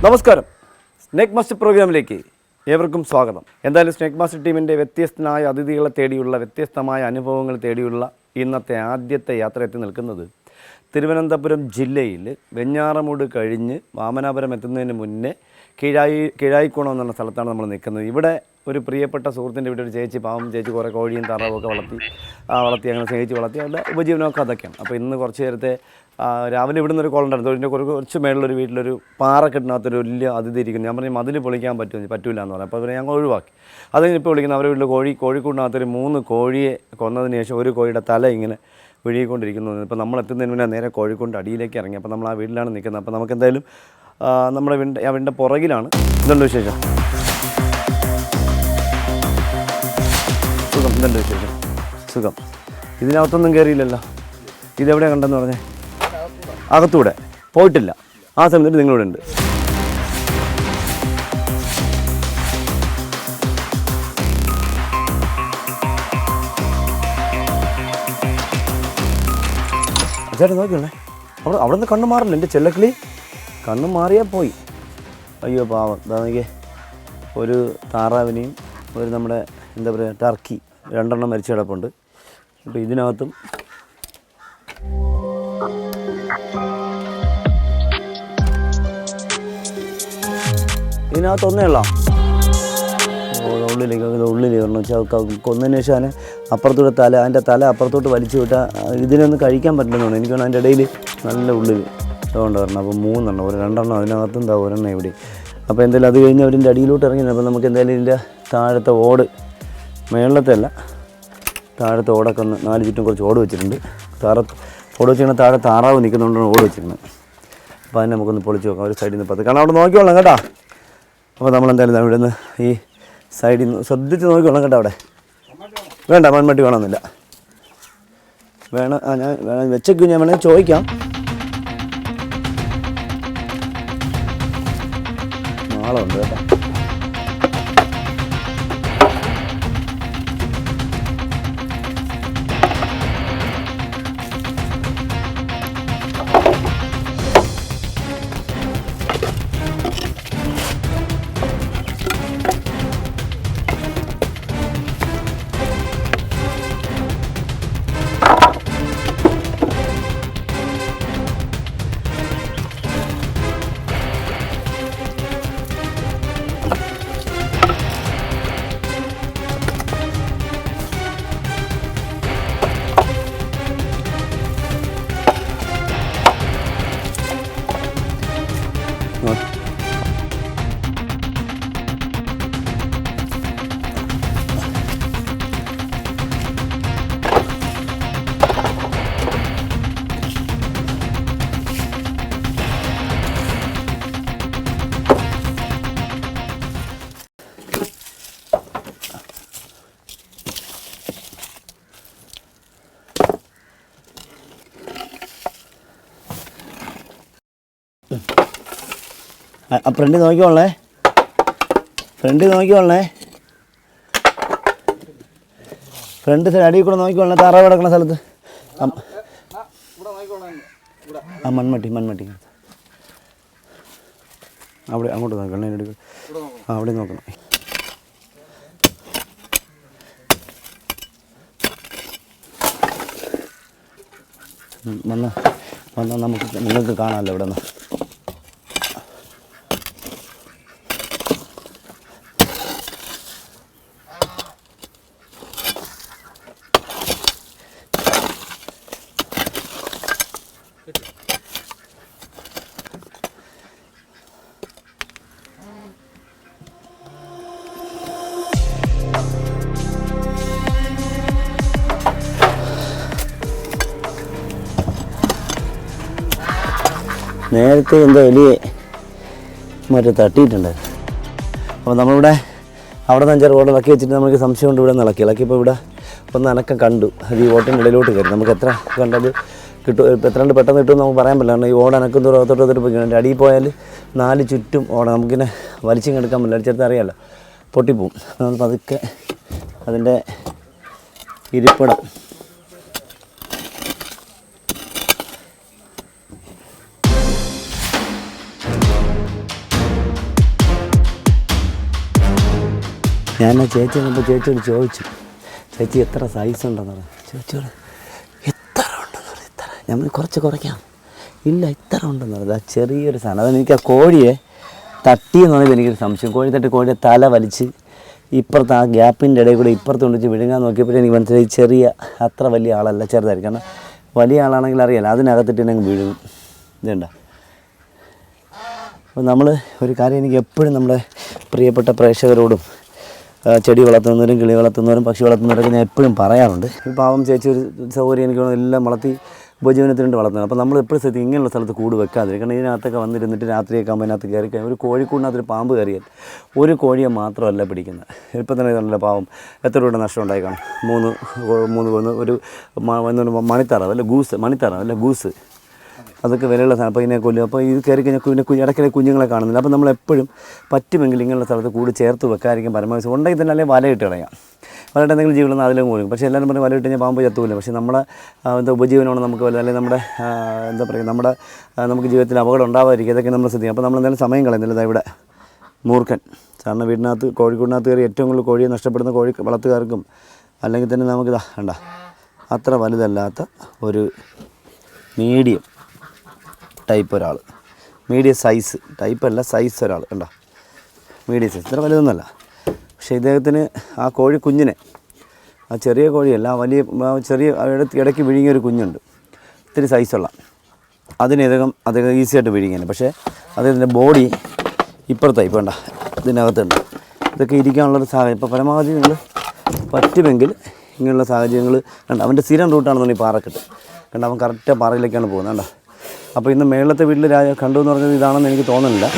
നമസ്കാരം. Snake master പ്രോഗ്രാമിലേക്ക് ഏവർക്കും സ്വാഗതം. എന്തായാലും സ്നേക്ക് മാസ്റ്റർ ടീമിൻ്റെ വ്യത്യസ്തനായ അതിഥികളെ തേടിയുള്ള വ്യത്യസ്തമായ അനുഭവങ്ങൾ തേടിയുള്ള ഇന്നത്തെ ആദ്യത്തെ യാത്ര എത്തി നിൽക്കുന്നത് തിരുവനന്തപുരം ജില്ലയിൽ വെഞ്ഞാറമൂട് കഴിഞ്ഞ് വാമനാപുരം എത്തുന്നതിന് മുന്നേ കിഴായിക്കുളം എന്ന സ്ഥലത്താണ് നമ്മൾ നിൽക്കുന്നത്. ഇവിടെ ഒരു പ്രിയപ്പെട്ട സുഹൃത്തിൻ്റെ വീട്ടിൽ ഒരു ചേച്ചി, പാവം ചേച്ചി കുറേ കോഴിയും താറാവൊക്കെ വളർത്തി അങ്ങനെ സ്നേഹിച്ച് വളർത്തി അവരുടെ ഉപജീവനമൊക്കെ അതൊക്കെയാണ്. അപ്പോൾ ഇന്ന് കുറച്ച് നേരത്തെ രാവിലെ ഇവിടുന്ന് ഒരു കോൾ ഉണ്ടായിരുന്നു. ഇതിൻ്റെ കുറച്ച് മേളിലൊരു വീട്ടിലൊരു പാറക്കെട്ടിനകത്തൊരു വലിയ അതിഥി ഇരിക്കുന്നു. ഞാൻ പറഞ്ഞു മതിൽ പൊളിക്കാൻ പറ്റില്ല എന്ന് പറഞ്ഞു. അപ്പോൾ അവരെ ഞങ്ങൾ ഒഴിവാക്കി. അത് ഇപ്പോൾ വിളിക്കുന്നത് അവരുടെ വീട്ടിൽ കോഴിക്കൂടിനകത്തൊരു 3 കോഴിയെ കൊന്നതിന് ശേഷം ഒരു കോഴിയുടെ തല ഇങ്ങനെ വിഴുകിക്കൊണ്ടിരിക്കുന്നു. ഇപ്പോൾ നമ്മൾ എത്തുന്നതിന് മുന്നേ നേരെ കോഴിക്കൂടിൻ്റെ അടിയിലേക്ക് ഇറങ്ങി. അപ്പോൾ നമ്മൾ ആ വീട്ടിലാണ് നിൽക്കുന്നത്. അപ്പോൾ നമുക്ക് എന്തായാലും നമ്മുടെ വീടിൻ്റെ പുറകിലാണ്. ഇതുണ്ട് വിശേഷം? സുഖം. ഇതുണ്ട് വിശേഷം? സുഖം. ഇതിനകത്തൊന്നും കയറിയില്ലല്ലോ. ഇതെവിടെയാണ് കണ്ടെന്ന് പറഞ്ഞേ? അകത്തൂടെ പോയിട്ടില്ല. ആ സമയത്ത് നിങ്ങളിവിടെ ഉണ്ട്. ചേട്ടൻ നോക്കിയുള്ളേ, അവിടെ നിന്ന് കണ്ണു മാറില്ല. എൻ്റെ ചെല്ലക്കിളി കണ്ണു മാറിയാൽ പോയി. അയ്യോ പാവം. അതാണെങ്കിൽ ഒരു താറാവിനെയും ഒരു നമ്മുടെ എന്താ പറയുക ടർക്കി 2 മരിച്ചു കിടപ്പുണ്ട്. അപ്പോൾ ഇതിനകത്തും ഇതിനകത്തൊന്നേ ഉള്ള ഉള്ളിലേക്ക് വരണം. കൊന്നതിന് ശേഷം അതിന് അപ്പുറത്തൂടെ അതിൻ്റെ തല അപ്പുറത്തോട്ട് വലിച്ചു വിട്ടാൽ ഇതിനൊന്നും കഴിക്കാൻ പറ്റില്ലെന്നാണ് എനിക്ക് തോന്നുന്നു. അതിൻ്റെ ഇടയിൽ നല്ല ഉള്ളിൽ അതുകൊണ്ട് വരണം. അപ്പോൾ 3 ഒരു 2 അതിനകത്തും എന്താ ഒരെണ്ണം ഇവിടെ. അപ്പോൾ എന്തായാലും അത് കഴിഞ്ഞ് അവരിൻ്റെ അടിയിലോട്ട് ഇറങ്ങി. അപ്പോൾ നമുക്ക് എന്തായാലും ഇതിൻ്റെ താഴത്തെ ഓട്, മേളത്തെ അല്ല താഴത്തെ ഓടൊക്കെ ഒന്ന് 4 ചുറ്റും കുറച്ച് ഓട് വെച്ചിട്ടുണ്ട്. ഓട് വെച്ചിരിക്കുന്ന താഴെ താറാവ് നിൽക്കുന്നുകൊണ്ടാണ് ഓട് വെച്ചിരിക്കുന്നത്. അപ്പോൾ അതിനെ നമുക്കൊന്ന് പൊളിച്ച് നോക്കാം ഒരു സൈഡിൽ നിന്ന്. കാരണം അവിടെ നോക്കിക്കോളാം കേട്ടോ. അപ്പോൾ നമ്മളെന്തായാലും ഇവിടെ നിന്ന് ഈ സൈഡിൽ നിന്ന് ശ്രദ്ധിച്ച് നോക്കിക്കോളാം കേട്ടോ. അവിടെ വേണ്ട, മൺമട്ടി വേണമെന്നില്ല. ഞാൻ വെച്ചേക്കും. ഞാൻ വേണമെങ്കിൽ ചോദിക്കാം. നാളെ ഉണ്ട് കേട്ടോ. ഫ്രണ്ട് നോക്കിക്കോളേ, ഫ്രണ്ട് സൈഡ് അടിയിൽ കൂടെ നോക്കിക്കോളേ. താറാവ് കിടക്കുന്ന സ്ഥലത്ത് ആ മൺമട്ടി അവിടെ അങ്ങോട്ട് നോക്കണം. അവിടെ നോക്കണം. വന്നാൽ നിങ്ങൾക്ക് കാണാമല്ലോ ഇവിടെ നിന്ന്. നേരത്തെ എന്തോ വലിയ മറ്റേ തട്ടിയിട്ടുണ്ട്. അപ്പോൾ നമ്മളിവിടെ അവിടെ നിന്ന് 5-6 ഓട് ഇളക്കി വെച്ചിട്ട് നമുക്ക് സംശയം കൊണ്ട് ഇവിടെ നിന്ന് ഇളക്കിയപ്പോൾ ഇവിടെ ഒന്ന് അനക്കം കണ്ടു. അത് ഈ ഓട്ടിൻ്റെ ഇടയിലോട്ട് കയറി. നമുക്ക് എത്ര കണ്ടത് കിട്ടും, എത്ര കണ്ട് പെട്ടെന്ന് കിട്ടുമെന്ന് നമുക്ക് പറയാൻ പറ്റില്ല. കാരണം ഈ ഓട് അനക്കും തോറത്തോട്ട് പോയി എൻ്റെ അടിയിൽ പോയാൽ 4 ചുറ്റും ഓട നമുക്കിങ്ങനെ വലിച്ചും എടുക്കാൻ പറ്റില്ല. അടിച്ചെടുത്ത് അറിയാമല്ലോ, പൊട്ടിപ്പോവും. നമ്മൾ പതുക്കെ അതിൻ്റെ ഇരിപ്പിടം ഞാൻ ആ ചേച്ചി വന്നപ്പോൾ ചേച്ചിയോട് ചോദിച്ചു, ചേച്ചി എത്ര സൈസ് ഉണ്ടെന്ന് പറഞ്ഞു. ചേച്ചിയോട് എത്ര ഉണ്ടെന്ന് പറഞ്ഞു. ഇത്ര നമ്മൾ കുറച്ച് കുറയ്ക്കാം. ഇല്ല ഇത്ര ഉണ്ടെന്ന് പറഞ്ഞു. ആ ചെറിയൊരു സാധനം അതെനിക്ക് ആ കോഴിയെ തട്ടിയെന്ന് പറഞ്ഞപ്പോൾ എനിക്കൊരു സംശയം. കോഴി തട്ടി കോഴിയെ തല വലിച്ച് ഇപ്പുറത്ത് ആ ഗ്യാപ്പിൻ്റെ ഇടയിൽ കൂടെ ഇപ്പുറത്ത് കൊണ്ടിച്ച് വിഴുങ്ങാൻ നോക്കിയപ്പോഴേ എനിക്ക് മനസ്സിലായി ചെറിയ അത്ര വലിയ ആളല്ല, ചെറുതായിരിക്കും. കാരണം വലിയ ആളാണെങ്കിൽ അറിയാലോ, അതിനകത്തിട്ട് തന്നെ വിഴുങ്ങും. ഇതുണ്ട. അപ്പോൾ നമ്മൾ ഒരു കാര്യം എനിക്ക് എപ്പോഴും നമ്മുടെ പ്രിയപ്പെട്ട പ്രേക്ഷകരോടും ചെടി വളർത്തുന്നവരും കിളി വളർത്തുന്നവരും പക്ഷി വളർത്തുന്നവരൊക്കെ ഞാൻ എപ്പോഴും പറയാറുണ്ട്. ഈ പാവം ചേച്ചി ഒരു സൗകര്യം എനിക്ക് എല്ലാം വളർത്തി ഉപജീവനത്തിനുണ്ട് വളർത്തുന്നത്. അപ്പോൾ നമ്മൾ എപ്പോഴും ശ്രദ്ധിക്കും ഇങ്ങനെയുള്ള സ്ഥലത്ത് കൂട് വെക്കാതിരിക്കും. കാരണം ഇതിനകത്തൊക്കെ വന്നിരുന്നിട്ട് രാത്രിയൊക്കെ ആകുമ്പോൾ അതിനകത്ത് കയറി കഴിഞ്ഞാൽ ഒരു കോഴിക്കൂടിനകത്തൊരു പാമ്പ് കയറിയാൽ ഒരു കോഴിയെ മാത്രമല്ല പിടിക്കുന്നത്. ഇപ്പം തന്നെ ഇതല്ല പാവം എത്ര രൂപയുടെ നഷ്ടം ഉണ്ടായി കാണും. മൂന്ന് ഒരു മണിത്താറാവ് അല്ല ഗൂസ് അതൊക്കെ വിലയുള്ള സാധനം. അപ്പോൾ ഇതിനെ കൊല്ലും. അപ്പോൾ ഇത് കയറി കഴിഞ്ഞാൽ ഇടയ്ക്കിടെ കുഞ്ഞുങ്ങളെ കാണുന്നില്ല. അപ്പോൾ നമ്മളെപ്പോഴും പറ്റുമെങ്കിൽ ഇങ്ങനെയുള്ള സ്ഥലത്ത് കൂട് ചേർത്ത് വെക്കാതിരിക്കും പരമാവധി. ഉണ്ടെങ്കിൽ തന്നെ അല്ലെങ്കിൽ വലയിട്ട് കളയാം. വലയിട്ട് എന്തെങ്കിലും ജീവിതം അതിലും കൂടും. പക്ഷേ എല്ലാവരും പറഞ്ഞ് വലയിട്ട് കഴിഞ്ഞാൽ പാമ്പ് ചത്തുമില്ല. പക്ഷേ നമ്മുടെ ഉപജീവനമാണ് നമുക്ക് വലുത്. അല്ലെങ്കിൽ നമ്മുടെ നമുക്ക് ജീവിതത്തിൽ അപകടം ഉണ്ടാവാതിരിക്കും. ഇതൊക്കെ നമ്മൾ ശ്രദ്ധിക്കും. അപ്പോൾ നമ്മൾ എന്തായാലും സമയം കളയുന്നില്ല. ഇവിടെ മൂർഖൻ സാറിന് വീടിനകത്ത് കോഴിക്കൂടിനകത്ത് കയറി ഏറ്റവും കൂടുതൽ കോഴിയെ നഷ്ടപ്പെടുന്ന കോഴി വളർത്തുകാർക്കും അല്ലെങ്കിൽ തന്നെ നമുക്കിതാ കണ്ട അത്ര വലുതല്ലാത്ത ഒരു മീഡിയം ടൈപ്പ് ഒരാൾ, മീഡിയം സൈസ് ടൈപ്പല്ല സൈസ് ഒരാൾ കണ്ടോ, മീഡിയം സൈസ്. ഇത്ര വലുതൊന്നുമല്ല. പക്ഷേ ഇദ്ദേഹത്തിന് ആ കോഴി കുഞ്ഞിനെ, ആ ചെറിയ കോഴിയല്ല, ആ വലിയ ചെറിയ ഇടയ്ക്ക് വിഴുങ്ങിയൊരു കുഞ്ഞുണ്ട് ഇത്തിരി സൈസുള്ള, അദ്ദേഹം ഈസിയായിട്ട് വിഴുങ്ങിയാണ്. പക്ഷേ അദ്ദേഹത്തിൻ്റെ ബോഡി ഇപ്പുറത്തായി വേണ്ട ഇതിനകത്തുണ്ട്. ഇതൊക്കെ ഇരിക്കാനുള്ളൊരു സാഹചര്യം. ഇപ്പോൾ പരമാവധി നിങ്ങൾ പറ്റുമെങ്കിൽ ഇങ്ങനെയുള്ള സാഹചര്യങ്ങൾ കണ്ട. അവൻ്റെ സ്ഥിരം റൂട്ടാണെന്നുണ്ടെങ്കിൽ പാറക്കെട്ട് കണ്ട. അവൻ കറക്റ്റ് പാറയിലേക്കാണ് പോകുന്നത് കണ്ട. അപ്പോൾ ഇന്ന് മേളത്തെ വീട്ടിൽ കണ്ടു എന്ന് പറഞ്ഞത് ഇതാണെന്ന് എനിക്ക് തോന്നുന്നില്ല.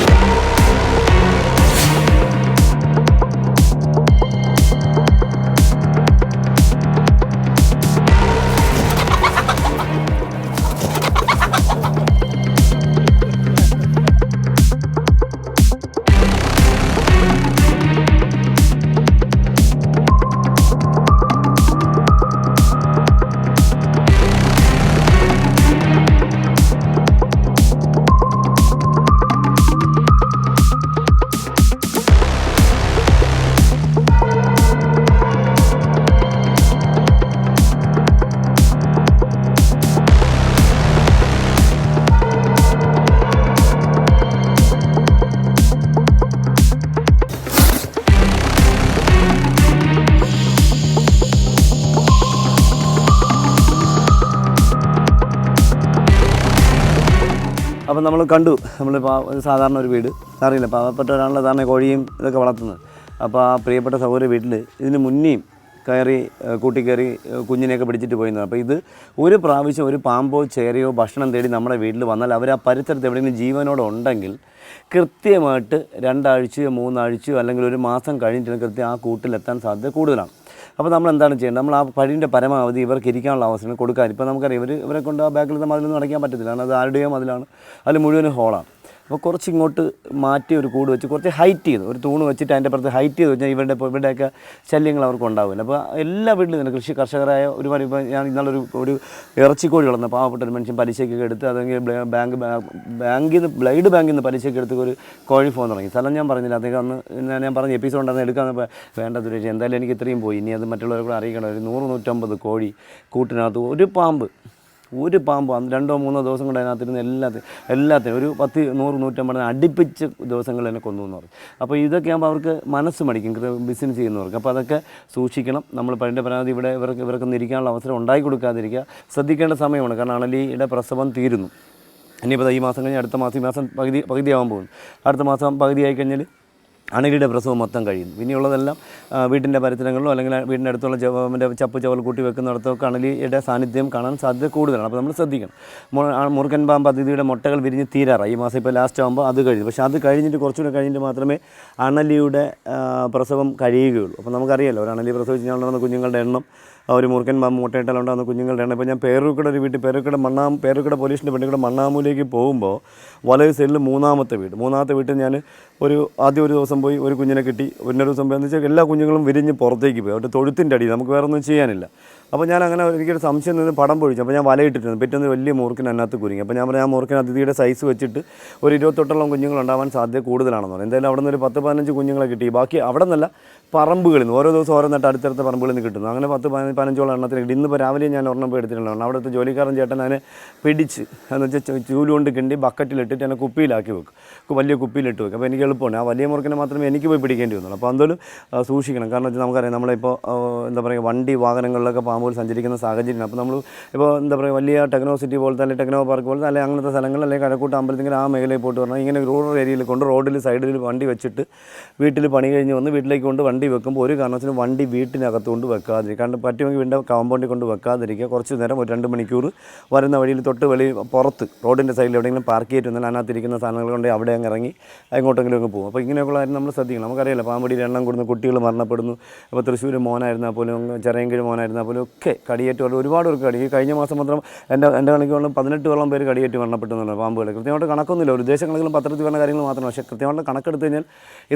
അപ്പോൾ നമ്മൾ കണ്ടു, നമ്മൾ സാധാരണ ഒരു വീട് അറിയില്ല, പാവപ്പെട്ട ഒരാളുടെ സാധാരണ കോഴിയും ഇതൊക്കെ വളർത്തുന്നത്. അപ്പോൾ ആ പ്രിയപ്പെട്ട സഹോദര വീട്ടിൽ ഇതിന് മുന്നേയും കൂട്ടിക്കയറി കുഞ്ഞിനെയൊക്കെ പിടിച്ചിട്ട് പോയിരുന്നത്. അപ്പോൾ ഇത് ഒരു പ്രാവശ്യം ഒരു പാമ്പോ ചേരയോ ഭക്ഷണം തേടി നമ്മുടെ വീട്ടിൽ വന്നാൽ അവർ ആ പരിസരത്ത് എവിടെയെങ്കിലും ജീവനോടെ ഉണ്ടെങ്കിൽ കൃത്യമായിട്ട് 2 ആഴ്ചയോ 3 ആഴ്ചയോ അല്ലെങ്കിൽ ഒരു മാസം കഴിഞ്ഞിട്ട് കൃത്യം ആ കൂട്ടിലെത്താൻ സാധ്യത കൂടുതലാണ്. അപ്പോൾ നമ്മൾ എന്താണ് ചെയ്യേണ്ടത്? നമ്മൾ ആ പഴീൻ്റെ പരമാവധി ഇവർക്ക് ഇരിക്കാനുള്ള അവസരം കൊടുക്കാൻ. ഇപ്പോൾ നമുക്കറിയാം ഇവരെ കൊണ്ട് ആ ബാക്കിലത്തെ മതിലൊന്നും അടയ്ക്കാൻ പറ്റത്തില്ല. കാരണം അത് ആരുടെയോ മതിലാണ്, അതിൽ മുഴുവനും ഹോളാണ്. അപ്പോൾ കുറച്ച് ഇങ്ങോട്ട് മാറ്റി ഒരു കൂട് വെച്ച് കുറച്ച് ഹൈറ്റ് ചെയ്ത് ഒരു തൂണ് വെച്ചിട്ട് അതിൻ്റെ പുറത്ത് ഹൈറ്റ് ചെയ്ത് വെച്ചാൽ ഇവരുടെയൊക്കെ ശല്യങ്ങൾ അവർക്ക് ഉണ്ടാവില്ല. അപ്പോൾ എല്ലാ വീട്ടിലും തന്നെ കർഷകരായ ഒരുപാട് ഇപ്പോൾ ഞാൻ ഇന്നാളൊരു ഇറച്ചിക്കോഴി വളർന്ന പാവപ്പെട്ട ഒരു മനുഷ്യൻ പലിശയ്ക്കൊക്കെ എടുത്ത് അതെങ്കിൽ ബ്ലൈഡ് ബാങ്കിൽ നിന്ന് പലിശയ്ക്ക് എടുത്ത് ഒരു കോഴി ഫോൺ തുടങ്ങി. സ്ഥലം ഞാൻ പറഞ്ഞില്ല, അദ്ദേഹം അന്ന് ഞാൻ പറഞ്ഞ എപ്പിസോഡ് ഉണ്ടാകുന്ന എടുക്കാമെന്നപ്പോൾ വേണ്ട ദുരേഷ് എന്തായാലും എനിക്ക് ഇത്രയും പോയി, ഇനി അത് മറ്റുള്ളവരെ കൂടെ അറിയിക്കണം. ഒരു 100-150 കോഴി കൂട്ടിനകത്ത് ഒരു പാമ്പ് 2-3 ദിവസം കൊണ്ട് അതിനകത്തിരുന്ന് എല്ലാത്തിനും ഒരു 10-100-150 അടുപ്പിച്ച് ദിവസങ്ങൾ തന്നെ കൊന്നു എന്ന് പറയും. അപ്പോൾ ഇതൊക്കെ ആകുമ്പോൾ അവർക്ക് മനസ്സ് മടിക്കും ബിസിനസ് ചെയ്യുന്നവർക്ക്. അപ്പോൾ അതൊക്കെ സൂക്ഷിക്കണം. നമ്മൾ പഴയ പരാതി ഇവർക്കൊന്നും ഇരിക്കാനുള്ള അവസരം ഉണ്ടാക്കി കൊടുക്കാതിരിക്കുക, ശ്രദ്ധിക്കേണ്ട സമയമാണ്. കാരണം അണലിയുടെ പ്രസവം തീരുന്നു. ഇനിയിപ്പോൾ ഈ മാസം കഴിഞ്ഞ് അടുത്ത മാസം ഈ മാസം പകുതിയാകാൻ പോകുന്നു. അടുത്ത മാസം പകുതിയായി കഴിഞ്ഞാൽ അണലിയുടെ പ്രസവം മൊത്തം കഴിയുന്നു. പിന്നെയുള്ളതെല്ലാം വീട്ടിൻ്റെ പരിസരങ്ങളിലോ അല്ലെങ്കിൽ വീടിൻ്റെ അടുത്തുള്ള ചപ്പ് ചവൽ കൂട്ടി വെക്കുന്നിടത്തൊക്കെ അണലിയുടെ സാന്നിധ്യം കാണാൻ സാധ്യത കൂടുതലാണ്. അപ്പോൾ നമ്മൾ ശ്രദ്ധിക്കണം. മുറുക്കൻ പാമ്പ് അതിഥിയുടെ മുട്ടകൾ വിരിഞ്ഞ് തീരാറായി. ഈ മാസം ഇപ്പോൾ ലാസ്റ്റ് ആകുമ്പോൾ അത് കഴിഞ്ഞു. പക്ഷേ അത് കഴിഞ്ഞിട്ട് കുറച്ചുകൂടെ കഴിഞ്ഞിട്ട് മാത്രമേ അണലിയുടെ പ്രസവം കഴിയുകയുള്ളൂ. അപ്പോൾ നമുക്കറിയാമല്ലോ ഒരു അണലി പ്രസവിച്ച് കഴിഞ്ഞാൽ കുഞ്ഞുങ്ങളുടെ എണ്ണം, ഒരു മുറുക്കൻ പാമ്പ് മുട്ടയിട്ടാലുണ്ടാകുന്ന കുഞ്ഞുങ്ങളുടെ എണ്ണം. ഇപ്പോൾ ഞാൻ പേരൂർക്കട ഒരു വീട്ടിൽ പേരൂർക്കട പോലീസിൻ്റെ പെണ്ണിക്കൂടെ മണ്ണാമൂലേക്ക് പോകുമ്പോൾ വലയ സൈഡിൽ മൂന്നാമത്തെ വീട്ടിൽ ഞാൻ ആദ്യം ഒരു ദിവസം പോയി ഒരു കുഞ്ഞിനെ കിട്ടി. ഒരു ദിവസം പോയി എന്ന് വെച്ചാൽ എല്ലാ കുഞ്ഞുങ്ങളും വിരിഞ്ഞ് പുറത്തേക്ക് പോയി. അവരുടെ തൊഴുത്തിൻ്റെ അടിയിൽ നമുക്ക് വേറെ ഒന്നും ചെയ്യാനില്ല. അപ്പോൾ ഞാൻ അങ്ങനെ എനിക്കൊരു സംശയം നിന്ന് പടം പൊഴിച്ചു. അപ്പോൾ ഞാൻ വലയിട്ടിട്ടുണ്ട്. പിറ്റേന്ന് വലിയ മൂർക്കിന് അതിനകത്ത് കുരുങ്ങി. അപ്പോൾ ഞാൻ പറഞ്ഞു ആ മൂർക്കിന് അതിഥിയുടെ സൈസ് വെച്ചിട്ട് ഒരു 28 കുഞ്ഞുങ്ങളുണ്ടാവാൻ സാധ്യത കൂടുതലാണെന്ന് പറഞ്ഞു. എന്തായാലും അവിടെ നിന്ന് ഒരു 10-15 കുഞ്ഞുങ്ങളെ കിട്ടി. ബാക്കി അവിടെ നിന്നല്ല, പറമ്പുകളിൽ നിന്ന് ഓരോ ദിവസം ഓരോ നട്ട് അടുത്തടുത്ത പറമ്പുകളിൽ നിന്ന് കിട്ടുന്നു. അങ്ങനെ 10-15 എണ്ണത്തിന് കിട്ടി. ഇന്നിപ്പോൾ രാവിലെ ഞാൻ ഒരെണ്ണം പോയി എടുത്തിട്ടുണ്ടായിരുന്നു. അവിടുത്തെ ജോലിക്കാരൻ ചേട്ടൻ അതിനെ പിടിച്ച് എന്ന് വെച്ചാൽ ചൂലുകൊണ്ട് കിണ്ടി ബക്കറ്റിലിട്ടിട്ട് അതിനെ കുപ്പിയിലാക്കി വെക്കും, വലിയ കുപ്പിയിലിട്ട് വെക്കും. അപ്പോൾ എനിക്ക് എളുപ്പമാണ്. ആ വലിയ മുറുക്കിനെ മാത്രമേ എനിക്ക് പോയി പിടിക്കേണ്ടി വന്നുള്ളൂ. അപ്പോൾ എന്തായാലും സൂക്ഷിക്കണം. കാരണം വെച്ചാൽ നമുക്കറിയാം, നമ്മളിപ്പോൾ എന്താ പറയുക, വണ്ടി വാഹനങ്ങളിലൊക്കെ പാമ്പുകൾ സഞ്ചരിക്കുന്ന സാഹചര്യമാണ്. അപ്പോൾ നമ്മൾ ഇപ്പോൾ എന്താ പറയുക, വലിയ ടെക്നോ സിറ്റി പോലത്തെ അല്ലെങ്കിൽ ടെക്നോ പാർക്ക് പോലത്തെ അല്ലെങ്കിൽ അങ്ങനത്തെ സ്ഥലങ്ങളിൽ അല്ലെങ്കിൽ കഴക്കൂട്ട് അമ്പലത്തിൽ ആ മേഖലയിൽ പോയിട്ട് പറഞ്ഞാൽ ഇങ്ങനെ റൂറൽ ഏരിയയിൽ കൊണ്ട് റോഡിൽ സൈഡിൽ വണ്ടി വെച്ചിട്ട് വീട്ടിൽ പണി കഴിഞ്ഞ് വന്ന് വീട്ടിലേക്ക് കൊണ്ട് വണ്ടി വെക്കുമ്പോൾ ഒരു കാരണവശാലും വണ്ടി വീട്ടിനകത്ത് കൊണ്ട് വെക്കാതിരിക്കുക. കാരണം പറ്റുമെങ്കിൽ വീടിൻ്റെ കോമ്പൗണ്ടിൽ കൊണ്ട് വെക്കാതിരിക്കുക. കുറച്ച് നേരം ഒരു 2 മണിക്കൂർ വരുന്ന വഴിയിൽ തൊട്ട് പുറത്ത് റോഡിൻ്റെ സൈഡിൽ എവിടെയെങ്കിലും പാർക്ക് ചെയ്തിട്ട് വന്നാൽ അതിനകത്തിരിക്കുന്ന സാധനങ്ങൾ കൊണ്ട് അവിടെ അങ്ങ് ഇറങ്ങി എങ്ങോട്ടെങ്കിലും അങ്ങ് പോകും. അപ്പോൾ ഇങ്ങനെയൊക്കെയുള്ള കാര്യം നമ്മൾ ശ്രദ്ധിക്കണം. നമുക്കറിയില്ല, പാമ്പടിയിൽ എണ്ണം കൂടുന്നു, കുട്ടികൾ മരണപ്പെടുന്നു. ഇപ്പോൾ തൃശ്ശൂർ മോനായിരുന്നാൽ പോലും ചെറിയങ്കിഴ് മോനായിരുന്നാൽ പോലും ഒക്കെ കടിയേറ്റ് ഒരുപാട് പേർക്ക് കടി. ഈ കഴിഞ്ഞ മാസം മാത്രം എൻ്റെ കണക്കുകളിലും 18 പേര് കടിയേറ്റ് മരണപ്പെട്ടെന്നുണ്ട് പാമ്പുകൾ. കൃത്യമായിട്ട് കണക്കൊന്നുമില്ല, ഒരു ഉദ്ദേശങ്ങളിലും പത്രത്തിൽ വരുന്ന കാര്യങ്ങൾ മാത്രമാണ്. പക്ഷേ കൃത്യമായിട്ട് കണക്കെടുത്ത് കഴിഞ്ഞാൽ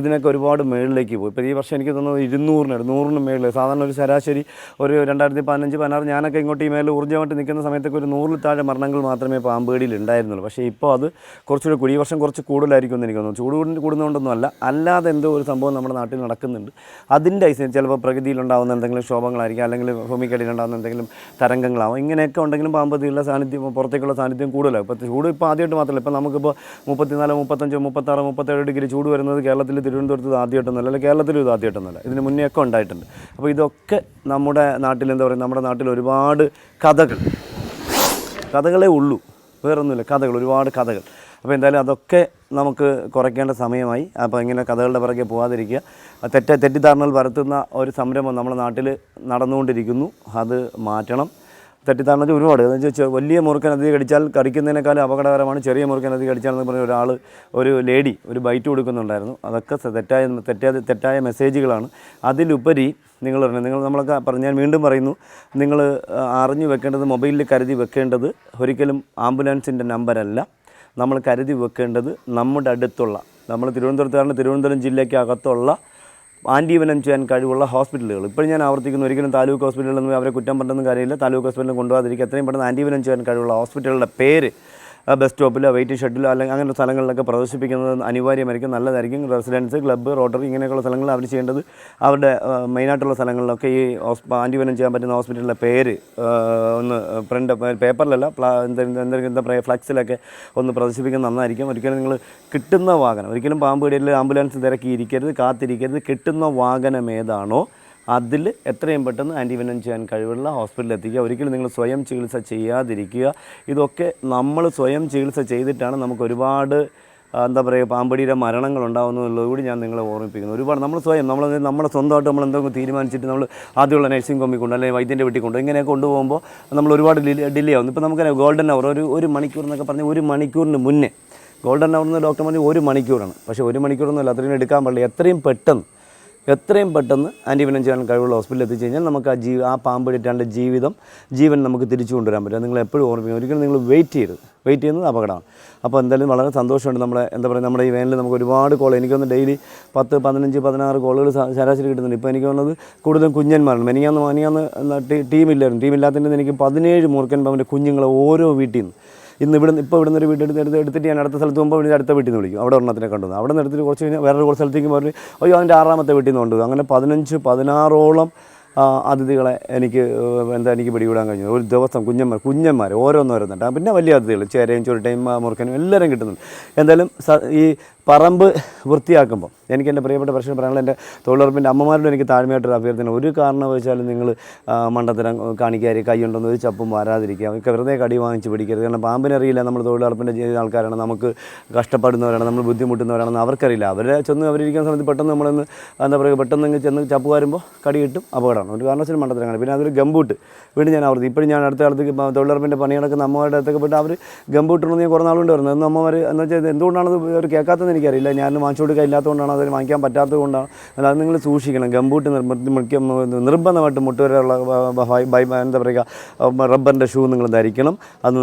ഇതിനൊക്കെ ഒരുപാട് മേളിലേക്ക് പോകും. ഇപ്പോൾ ഈ വർഷം എനിക്ക് തോന്നുന്നത് 200 മേളിൽ. സാധാരണ ഒരു ശരാശരി ഒരു 2015-16 ഞാനൊക്കെ ഇങ്ങോട്ട് ഈ മേളിൽ ഊർജ്ജമായിട്ട് നിൽക്കുന്ന സമയത്തൊക്കെ ഒരു 100 താഴെ മരണങ്ങൾ മാത്രമേ പാമ്പുകടിയിൽ ഉണ്ടായിരുന്നുള്ളൂ. പക്ഷേ ഇപ്പോൾ അത് കുറച്ചുകൂടി കൂടി. ഈ വർഷം കുറച്ച് കൂടുതലായിരിക്കും എന്ന് എനിക്ക് തോന്നുന്നു. ചൂട് കൂടുന്നതുകൊണ്ടൊന്നും അല്ല, അല്ലാതെ എന്തോ ഒരു സംഭവം നമ്മുടെ നാട്ടിൽ നടക്കുന്നുണ്ട്. അതിൻ്റെ ചിലപ്പോൾ പ്രകൃതിയിലുണ്ടാകുന്ന എന്തെങ്കിലും ക്ഷോഭങ്ങളായിരിക്കും, അല്ലെങ്കിൽ ഭൂമിക്കടിയിലുണ്ടാകുന്ന എന്തെങ്കിലും തരംഗങ്ങളാവും. ഇങ്ങനെയൊക്കെ ഉണ്ടെങ്കിലും പാമ്പതിയുള്ള സാന്നിധ്യം, പുറത്തേക്കുള്ള സാന്നിധ്യം കൂടുതലാകും. ഇപ്പോൾ ചൂട് ഇപ്പോൾ ആദ്യമായിട്ട് മാത്രമല്ല, ഇപ്പോൾ നമുക്കിപ്പോൾ 34, 35, 36, 37 ഡിഗ്രി ചൂട് വരുന്നത് കേരളത്തിൽ തിരുവനന്തപുരത്ത് ആദ്യമായിട്ടൊന്നുമല്ല, അല്ലെങ്കിൽ കേരളത്തിലും ഇത് ആദ്യമായിട്ടൊന്നുമല്ല, ഇതിന് മുന്നേ ഒക്കെ ഉണ്ടായിട്ടുണ്ട്. അപ്പോൾ ഇതൊക്കെ നമ്മുടെ നാട്ടിൽ എന്താ പറയുക, നമ്മുടെ നാട്ടിൽ ഒരുപാട് കഥകളേ ഉള്ളൂ, വേറൊന്നുമില്ല. ഒരുപാട് കഥകൾ. അപ്പോൾ എന്തായാലും അതൊക്കെ നമുക്ക് കുറയ്ക്കേണ്ട സമയമായി. അപ്പോൾ ഇങ്ങനെ കഥകളുടെ പിറകെ പോകാതിരിക്കുക. തെറ്റിദ്ധാരണകൾ പരത്തുന്ന ഒരു സംരംഭം നമ്മുടെ നാട്ടിൽ നടന്നുകൊണ്ടിരിക്കുന്നു, അത് മാറ്റണം. തെറ്റിദ്ധാരണ ഒരുപാട്. എന്ന് വെച്ചാൽ വലിയ മുറുക്കൻ അതി കടിച്ചാൽ കടിക്കുന്നതിനേക്കാളും അപകടകരമാണ് ചെറിയ മുറുക്കൻ അതി കടിച്ചാലെന്ന് പറഞ്ഞ ഒരു ലേഡി ഒരു ബൈറ്റ് കൊടുക്കുന്നുണ്ടായിരുന്നു. അതൊക്കെ തെറ്റായ മെസ്സേജുകളാണ്. അതിലുപരി നമ്മളൊക്കെ ഞാൻ വീണ്ടും പറയുന്നു, നിങ്ങൾ അറിഞ്ഞു വെക്കേണ്ടത്, മൊബൈലിൽ കരുതി വെക്കേണ്ടത് ഒരിക്കലും ആംബുലൻസിൻ്റെ നമ്പരല്ല. നമ്മൾ കരുതി വെക്കേണ്ടത് നമ്മുടെ അടുത്തുള്ള, നമ്മൾ തിരുവനന്തപുരം ജില്ലയ്ക്കകത്തുള്ള ആൻറ്റിവനം ചെയ്യാൻ കഴിവുള്ള ഹോസ്പിറ്റലുകൾ. ഇപ്പോൾ ഞാൻ ആവർത്തിക്കുന്നു, ഒരിക്കലും താലൂക്ക് ഹോസ്പിറ്റലുകളൊന്നും അവരെ കുറ്റം പറഞ്ഞൊന്നും കാര്യമില്ല. താലൂക്ക് ഹോസ്പിറ്റലിൽ കൊണ്ടുപോകാതിരിക്കുക. എത്രയും പെട്ടെന്ന് ആൻറ്റിവനം ചെയ്യാൻ കഴിവുള്ള ഹോസ്പിറ്റലുകളുടെ പേര് ബസ് സ്റ്റോപ്പിലോ വെയിറ്റിംഗ് ഷെഡിലോ അല്ലെങ്കിൽ അങ്ങനെ സ്ഥലങ്ങളിലൊക്കെ പ്രദർശിപ്പിക്കുന്നത് അനിവാര്യമായിരിക്കും, നല്ലതായിരിക്കും. റെസിഡൻസ്, ക്ലബ്ബ്, റോട്ടറി ഇങ്ങനെയൊക്കെയുള്ള സ്ഥലങ്ങളിൽ അവർ ചെയ്യേണ്ടത് അവരുടെ മെയിനായിട്ടുള്ള സ്ഥലങ്ങളിലൊക്കെ ഈ ആൻറ്റിവനം ചെയ്യാൻ പറ്റുന്ന ഹോസ്പിറ്റലിൻ്റെ പേര് ഒന്ന് പേപ്പറിലല്ല എന്താ പറയുക, ഫ്ലക്സിലൊക്കെ ഒന്ന് പ്രദർശിപ്പിക്കുന്നത് നന്നായിരിക്കും. ഒരിക്കലും നിങ്ങൾ കിട്ടുന്ന വാഹനം, ഒരിക്കലും പാമ്പ് കടിയിൽ ആംബുലൻസ് തിരക്കിയിരിക്കരുത്, കാത്തിരിക്കരുത്. കിട്ടുന്ന വാഹനം ഏതാണോ അതിൽ എത്രയും പെട്ടെന്ന് ആൻറ്റിവനം ചെയ്യാൻ കഴിവുള്ള ഹോസ്പിറ്റലിൽ എത്തിക്കുക. ഒരിക്കലും നിങ്ങൾ സ്വയം ചികിത്സ ചെയ്യാതിരിക്കുക. ഇതൊക്കെ നമ്മൾ സ്വയം ചികിത്സ ചെയ്തിട്ടാണ് നമുക്ക് ഒരുപാട് എന്താ പറയുക പാമ്പടിയുടെ മരണങ്ങൾ ഉണ്ടാകുന്നതുള്ളത് കൂടി ഞാൻ നിങ്ങളെ ഓർമ്മിപ്പിക്കുന്നു. ഒരുപാട് നമ്മൾ നമ്മുടെ സ്വന്തമായിട്ട് നമ്മൾ എന്തെങ്കിലും തീരുമാനിച്ചിട്ട് നമ്മൾ ആദ്യമുള്ള നഴ്സിംഗ് ഹോമിൽ കൊണ്ട് അല്ലെങ്കിൽ വൈദ്യൻ്റെ വീട്ടിൽ കൊണ്ട് ഇങ്ങനെ കൊണ്ടുപോകുമ്പോൾ നമ്മൾ ഒരുപാട് ഡിലേ ആവുന്നു. ഇപ്പോൾ നമുക്ക് ഗോൾഡൻ അവർ ഒരു മണിക്കൂർ എന്നൊക്കെ പറഞ്ഞാൽ 1 മണിക്കൂറിന് മുന്നേ ഗോൾഡൻ അവർ എന്ന് ഡോക്ടർ പറഞ്ഞാൽ 1 മണിക്കൂറാണ്. പക്ഷേ 1 മണിക്കൂറൊന്നുമല്ല, അത്രയും എടുക്കാൻ പാടില്ല. എത്രയും പെട്ടെന്ന് ആൻറ്റിവനം ചെയ്യാൻ കഴിവുള്ള ഹോസ്പിറ്റലിൽ എത്തിച്ചു കഴിഞ്ഞാൽ നമുക്ക് ആ പാമ്പടിയിട്ടാണ്ട് ജീവൻ നമുക്ക് തിരിച്ചു കൊണ്ടുവരാൻ പറ്റും. നിങ്ങൾ എപ്പോഴും ഓർമ്മിക്കുക, ഒരിക്കലും നിങ്ങൾ വെയിറ്റ് ചെയ്യുന്നത് അപകടമാണ്. അപ്പോൾ എന്തായാലും വളരെ സന്തോഷമുണ്ട്. നമ്മുടെ ഈ വേനലിൽ നമുക്ക് ഒരുപാട് കോൾ, എനിക്കൊന്ന് ഡെയിലി 10, 15, 16 കോളുകൾ ശരാശരി കിട്ടുന്നുണ്ട്. ഇപ്പോൾ എനിക്ക് തോന്നുന്നത് കൂടുതലും കുഞ്ഞന്മാരാണ്. മെനിയാന്ന് ടീമില്ലാത്തതിൻ്റെ എനിക്ക് 17 മൂർക്കൻ പാമ്പിൻ്റെ കുഞ്ഞുങ്ങളെ ഓരോ വീട്ടിൽ നിന്ന് ഇവിടുന്ന് ഒരു വീട്ടിൽ എടുത്തിട്ട് ഞാൻ അടുത്ത സ്ഥലത്ത് പോകുമ്പോൾ അടുത്ത വീട്ടിൽ നിന്ന് വിളിക്കും. അവിടെ ഒരെണ്ണത്തിനെ കണ്ടു. അവിടെ നിന്ന് എടുത്തിട്ട് കുറച്ച് കഴിഞ്ഞാൽ വേറൊരു സ്ഥലത്തേക്ക് പറഞ്ഞ് അയ്യോ അതിൻ്റെ 6ാമത്തെ വീട്ടിൽ നിന്ന് കൊണ്ടുപോകും. അങ്ങനെ 15-16ഓളം അതിഥികളെ എനിക്ക് പിടികൂടാൻ കഴിഞ്ഞു. ഒരു ദിവസം കുഞ്ഞന്മാർ ഓരോന്നോരോന്നിട്ട്. പിന്നെ വലിയ അതിഥികൾ ചേരയും ചുരുട്ടയും മുറുക്കനും എല്ലാവരും കിട്ടുന്നുണ്ട്. എന്തായാലും ഈ പറമ്പ് വൃത്തിയാക്കുമ്പോൾ എനിക്ക് എൻ്റെ പ്രിയപ്പെട്ട പ്രശ്നം പറയാനുള്ള എൻ്റെ തൊഴിലുറപ്പിൻ്റെ അമ്മമാരോട് എനിക്ക് താഴ്മയായിട്ടൊരു അഭ്യർത്ഥന, ഒരു കാരണവശാലും നിങ്ങൾ മണ്ടത്തരം കാണിക്കാതെ കൈയുണ്ടെന്ന് ഒരു ചപ്പും വാരാതിരിക്കുക. ഒക്കെ വെറുതെ കടി വാങ്ങിച്ച് പിടിക്കരുത്. കാരണം പാമ്പിനറിയില്ല നമ്മൾ തൊഴിലുറപ്പിൻ്റെ ചെയ്യുന്ന ആൾക്കാരാണ്, നമുക്ക് കഷ്ടപ്പെടുന്നവരാണ്, നമ്മൾ ബുദ്ധിമുട്ടുന്നവരാണെന്ന് അവർക്കറിയില്ല. അവരിരിക്കുന്ന സമയത്ത് പെട്ടെന്ന് നമ്മളൊന്ന് എന്താ പറയുക, പെട്ടെന്ന് ചെന്ന് ചപ്പ് വാരുമ്പോൾ കടി കിട്ടും, അപകടമാണ്. ഒരു കാരണവശാലും മണ്ടത്തരം കാണും. പിന്നെ അതൊരു ഗംബൂട്ട് വീണ്ടും ഞാൻ ആവർത്തി. ഇപ്പോഴും ഞാൻ അടുത്ത കാലത്ത് തൊഴിലുറപ്പിൻ്റെ പണി നടക്കുന്ന അമ്മമാരുടെ അടുത്തൊക്കെ പോയിട്ട് അവർ ഗംബൂട്ടിനൊന്നും ഞാൻ കുറേ നാളുകൊണ്ട് വരുന്നത്. അന്ന് അമ്മമാർ എന്ന് വെച്ചാൽ എന്തുകൊണ്ടാണത് അവർ കേൾക്കാത്തത് കിട്ടുമെന്ന് എനിക്കറിയില്ല. ഞാൻ വാങ്ങിച്ചു കൊടുക്കാൻ ഇല്ലാത്തതുകൊണ്ടാണ്, അതിന് വാങ്ങിക്കാൻ പറ്റാത്തത് കൊണ്ടാണ്. അത് നിങ്ങൾ സൂക്ഷിക്കണം. ഗംബൂട്ട് നിർബന്ധമായിട്ട് മുട്ടുവരെയുള്ള എന്താ പറയുക റബ്ബറിൻ്റെ ഷൂ നിങ്ങൾ ധരിക്കണം. അത്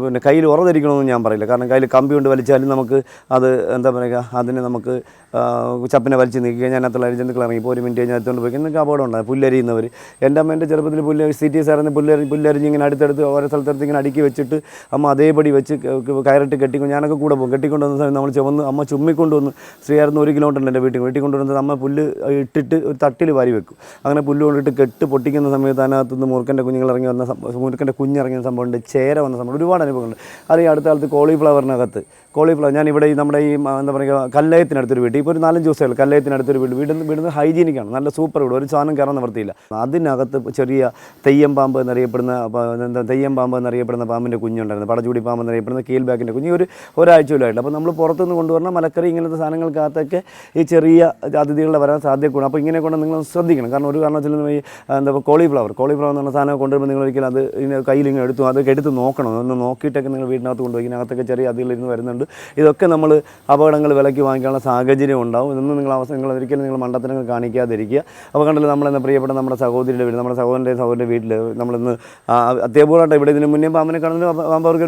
പിന്നെ കയ്യിൽ ധരിക്കണമെന്ന് ഞാൻ പറയില്ല. കാരണം കയ്യിൽ കമ്പി കൊണ്ട് വലിച്ചാലും നമുക്ക് അത് എന്താ പറയുക, അതിന് നമുക്ക് ചപ്പിനെ വലിച്ച് നീക്കി കഴിഞ്ഞാൽ അതിനകത്തുള്ള അരിജന്തുക്കൾ ഇറങ്ങി ഇപ്പോൾ 1 മിനിറ്റ് കഴിഞ്ഞാൽ എടുത്തുകൊണ്ട് പോയി നിങ്ങൾക്ക് അപകടം ഉണ്ടാകും. പുല്ലരിയുന്നവർ എൻ്റെ അമ്മേൻ്റെ ചെറുപ്പത്തിൽ CTS ആയിരുന്നു. പുല്ലരിഞ്ഞ് ഇങ്ങനെ അടുത്തടുത്ത് ഓരോ സ്ഥലത്തെടുത്ത് ഇങ്ങനെ അടുക്കി വെച്ചിട്ട് അമ്മ അതേപടി വെച്ച് കയറിട്ട് കെട്ടിക്കൊണ്ട് ഞാനൊക്കെ കൂടെ പോകും. കെട്ടിക്കൊണ്ട് വന്ന സമയത്ത് നമ്മൾ ചുവന്ന് അമ്മ ചുമ്മിക്കൊണ്ട് വന്ന് ശ്രീയായിരുന്നു 1 കിലോമീറ്റർ എൻ്റെ വീട്ടിൽ കൊണ്ടുവന്നത്. അമ്മ പുല്ല് ഇട്ടിട്ട് ഒരു തട്ടിൽ വാരി വെക്കും. അങ്ങനെ പുല്ല് കൊണ്ടിട്ട് കെട്ട് പൊട്ടിക്കുന്ന സമയത്ത് അതിനകത്തുനിന്ന് മൂർക്കൻ്റെ കുഞ്ഞിറങ്ങിയ സംഭവമുണ്ട്, ചേര വന്ന സംഭവം, ഒരുപാട് അനുഭവങ്ങളുണ്ട്. അത് ഈ അടുത്ത കാലത്ത് കോളിഫ്ലവറിനകത്ത് ഞാനിവിടെ നമ്മുടെ ഈ എന്താ പറയുക കല്ലയത്തിനടുത്തൊരു വീട്ടിൽ ഇപ്പോൾ ഒരു 4-5 ദിവസമായുള്ളൂ. കല്ലയത്തിനടുത്തൊരു വീടുന്ന് ഹൈജീനിക്കാണ്, നല്ല സൂപ്പർ വീട്, ഒരു സാധനം കയറാൻ നിവർത്തിയില്ല. അതിനകത്ത് ചെറിയ തെയ്യം പാമ്പ് എന്നറിയപ്പെടുന്ന പാമ്പിൻ്റെ കുഞ്ഞുണ്ടായിരുന്നു, പടചൂടി പാമ്പ് എന്നറിയപ്പെടുന്ന കീൽ ബാക്കിൻ്റെ കുഞ്ഞ് ഒരാഴ്ചയിലായിട്ട്. അപ്പോൾ നമ്മൾ പുറത്തുനിന്ന് കൊണ്ടുവരുന്ന മലക്കറി ഇങ്ങനത്തെ സാധനങ്ങൾക്കകത്തൊക്കെ ഈ ചെറിയ അതിഥികളുടെ വരാൻ സാധ്യതയുണ്ട്. അപ്പോൾ ഇങ്ങനെ കൊണ്ട് നിങ്ങൾ ശ്രദ്ധിക്കണം. കാരണം ഒരു കാരണത്തിലും ഈ എന്താ കോളിഫ്ലവർ എന്ന് പറഞ്ഞ സാധനം കൊണ്ടുവരുമ്പോൾ നിങ്ങൾ ഒരിക്കലും അത് കയ്യിൽ ഇങ്ങനെ എടുത്ത് നോക്കണം. ഒന്ന് നോക്കിയിട്ടൊക്കെ നിങ്ങൾ വീടിനകത്ത് കൊണ്ടുപോയി. ഇതിനകത്തൊക്കെ ചെറിയ അതിലിരുന്ന് വരുന്നുണ്ട്. ഇതൊക്കെ നമ്മൾ അപകടങ്ങൾ വിലയ്ക്ക് വാങ്ങിക്കാനുള്ള സാഹചര്യം ഉണ്ടാവും. ഇതൊന്നും നിങ്ങൾ ഒരിക്കലും നിങ്ങൾ മണ്ടത്തരങ്ങൾ കാണിക്കാതിരിക്കുക. അപ്പോൾ കണ്ടല്ലോ നമ്മളെന്ന് പ്രിയപ്പെട്ട നമ്മുടെ സഹോദരിയുടെ വീട്, നമ്മുടെ സഹോദരൻ്റെ വീട്ടിൽ നമ്മളിന്ന് അത്യാപൂർവമായിട്ട് ഇവിടെ ഇതിന് മുന്നേ പാമ്പിനെ കാണുന്നത് പാമ്പ് അവർക്ക്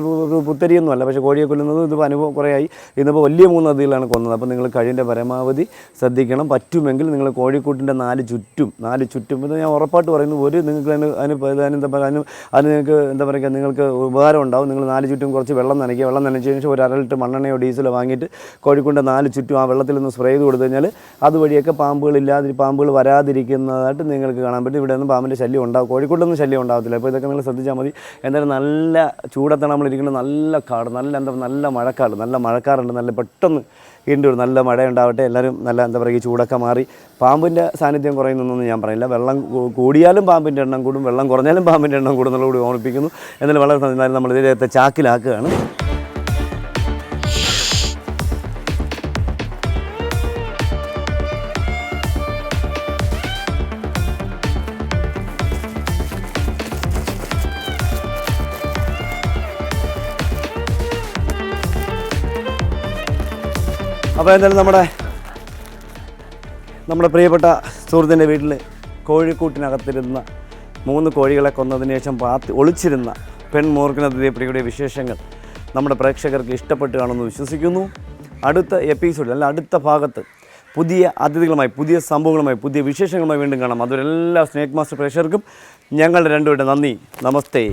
പുത്തരിയൊന്നും അല്ല, പക്ഷേ കോഴിയെ കൊല്ലുന്നത് ഇതിപ്പോൾ അനുഭവം കുറേ ആയി. ഇന്നിപ്പോൾ വലിയ 3 നദികളാണ് കൊന്നത്. അപ്പോൾ നിങ്ങൾ കഴിവിൻ്റെ പരമാവധി ശ്രദ്ധിക്കണം. പറ്റുമെങ്കിൽ നിങ്ങൾ കോഴിക്കൂട്ടിൻ്റെ 4 ചുറ്റും ഇത് ഞാൻ ഉറപ്പായിട്ട് പറയുന്നു, ഒരു നിങ്ങൾക്ക് അതിന് നിങ്ങൾക്ക് എന്താ പറയുക, നിങ്ങൾക്ക് ഉപകാരം ഉണ്ടാവും. നിങ്ങൾ 4 ചുറ്റും കുറച്ച് വെള്ളം നനയ്ക്കുന്നതിന് ശേഷം ഒരു 1/2 ലിറ്റർ മണ്ണെണ്ണയോ ഡീസലോ വാങ്ങിയിട്ട് കോഴിക്കൂടിൻ്റെ 4 ചുറ്റും ആ വെള്ളത്തിൽ നിന്ന് സ്പ്രേ ചെയ്ത് കൊടുത്തു കഴിഞ്ഞാൽ അതുവഴിയൊക്കെ പാമ്പുകൾ വരാതിരിക്കുന്നതായിട്ട് നിങ്ങൾക്ക് കാണാൻ പറ്റും. ഇവിടെ ഒന്നും പാമ്പിൻ്റെ ശല്യം ഉണ്ടാവും, കോഴിക്കോട്ടൊന്നും ശല്യം ഉണ്ടാകത്തില്ല. അപ്പോൾ ഇതൊക്കെ നിങ്ങൾ ശ്രദ്ധിച്ചാൽ മതി. എന്തായാലും നല്ല ചൂടത്താണ് നമ്മളിരിക്കുന്നത്, നല്ല കാട്, നല്ല മഴക്കാറുണ്ട്, നല്ല പെട്ടെന്ന് വീണ്ടും നല്ല മഴ ഉണ്ടാവട്ടെ. എല്ലാവരും നല്ല എന്താ പറയുക ചൂടൊക്കെ മാറി പാമ്പിൻ്റെ സാന്നിധ്യം കുറയുന്നൊന്നും ഞാൻ പറയില്ല. വെള്ളം കൂടിയാലും പാമ്പിൻ്റെ എണ്ണം കൂടും, വെള്ളം കുറഞ്ഞാലും പാമ്പിൻ്റെ എണ്ണം കൂടുന്നുള്ള കൂടി ഓർമ്മിപ്പിക്കുന്നു. എന്നാലും വളരെ നമ്മൾ ഇതിനകത്ത് ചാക്കിലാക്കുകയാണ്. അപ്പോൾ എന്തായാലും നമ്മുടെ പ്രിയപ്പെട്ട സുഹൃത്തിൻ്റെ വീട്ടിൽ കോഴിക്കൂട്ടിനകത്തിരുന്ന 3 കോഴികളെ കൊന്നതിന് ശേഷം ഒളിച്ചിരുന്ന പെൺമൂർഖനതിഥിയുടെ വിശേഷങ്ങൾ നമ്മുടെ പ്രേക്ഷകർക്ക് ഇഷ്ടപ്പെട്ട് കാണുമെന്ന് വിശ്വസിക്കുന്നു. അടുത്ത എപ്പിസോഡിൽ അടുത്ത ഭാഗത്ത് പുതിയ അതിഥികളുമായി, പുതിയ സംഭവങ്ങളുമായി, പുതിയ വിശേഷങ്ങളുമായി വീണ്ടും കാണാം. അതുവരെ എല്ലാ സ്നേക് മാസ്റ്റർ പ്രേക്ഷകർക്കും ഞങ്ങളുടെ രണ്ടുപേരുടെ നന്ദി, നമസ്തേ.